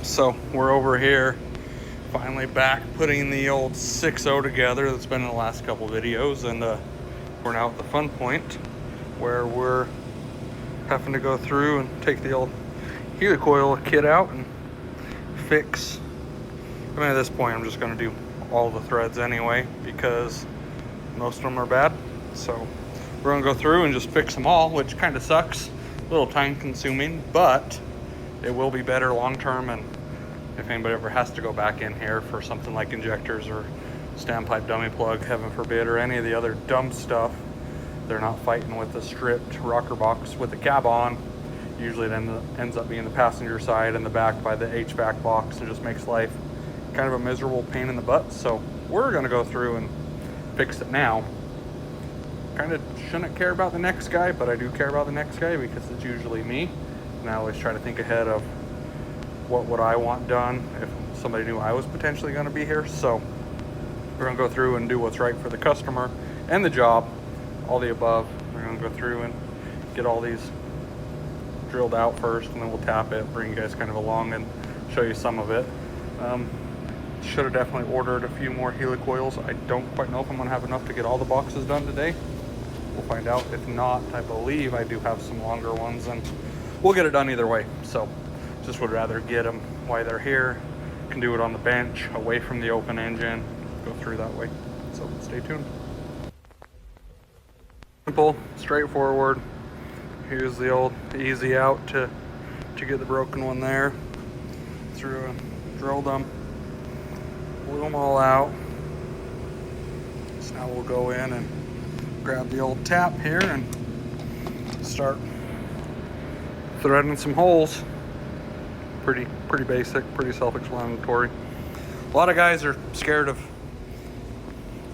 So we're over here, finally back putting the old 6.0 together that's been in the last couple videos, and we're now at the fun point where we're having to go through and take the old helicoil kit out and fix. I mean, at this point I'm just going to do all the threads anyway because most of them are bad. So we're going to go through and just fix them all, which kind of sucks, a little time consuming, but it will be better long term. And if anybody ever has to go back in here for something like injectors or standpipe dummy plug, heaven forbid, or any of the other dumb stuff, they're not fighting with the stripped rocker box with the cab on. Usually it ends up being the passenger side and the back by the HVAC box, and just makes life kind of a miserable pain in the butt. So we're going to go through and fix it now. Kind of shouldn't care about the next guy, but I do care about the next guy because it's usually me, and I always try to think ahead of what would I want done if somebody knew I was potentially going to be here. So we're going to go through and do what's right for the customer and the job, all the above. We're going to go through and get all these drilled out first, and then we'll tap it, bring you guys kind of along and show you some of it. Should have definitely ordered a few more helicoils. I don't quite know if I'm going to have enough to get all the boxes done today. We'll find out. If not, I believe I do have some longer ones, and we'll get it done either way. So just would rather get them while they're here. Can do it on the bench, away from the open engine, go through that way. So stay tuned. Simple, straightforward. Here's the old easy out to get the broken one there. Through and drilled them, blew them all out. So now we'll go in and grab the old tap here and start threading some holes. Pretty basic, pretty self-explanatory. A lot of guys are scared of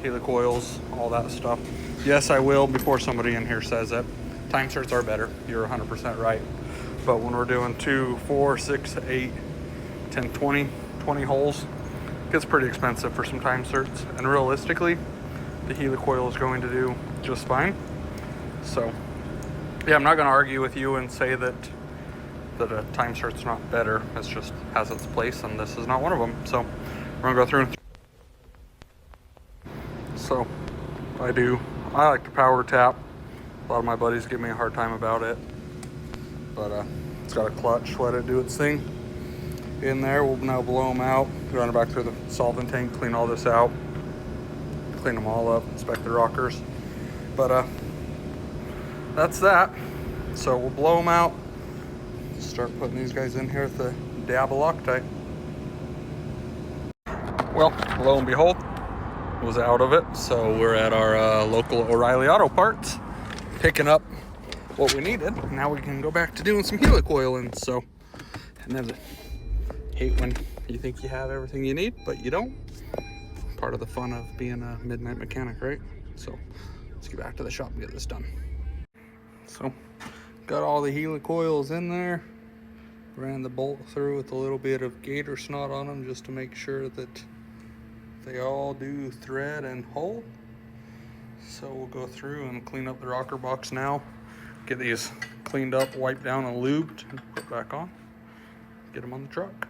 helicoils, all that stuff. Yes, I will before somebody in here says it. Time certs are better. You're 100% right. But when we're doing 2, 4, 6, 8, 10, 20 holes, it gets pretty expensive for some time certs. And realistically, the helicoil is going to do just fine. So yeah, I'm not going to argue with you and say that a time cert's not better. It's just has its place, and this is not one of them. So we're going to go through. So I like to power tap. A lot of my buddies give me a hard time about it, but it's got a clutch, let it do its thing. In there, we'll now blow them out, run it back through the solvent tank, clean all this out, clean them all up, inspect the rockers. But that's that. So we'll blow them out, start putting these guys in here with the dab of Loctite. Well, lo and behold, was out of it. So we're at our local O'Reilly Auto Parts, picking up what we needed. Now we can go back to doing some helicoiling. So, and then hate when you think you have everything you need, but you don't. Part of the fun of being a midnight mechanic, right? So let's get back to the shop and get this done. So got all the helicoils in there. Ran the bolt through with a little bit of gator snot on them just to make sure that they all do thread and hold. So we'll go through and clean up the rocker box now. Get these cleaned up, wiped down and lubed, and put back on. Get them on the truck.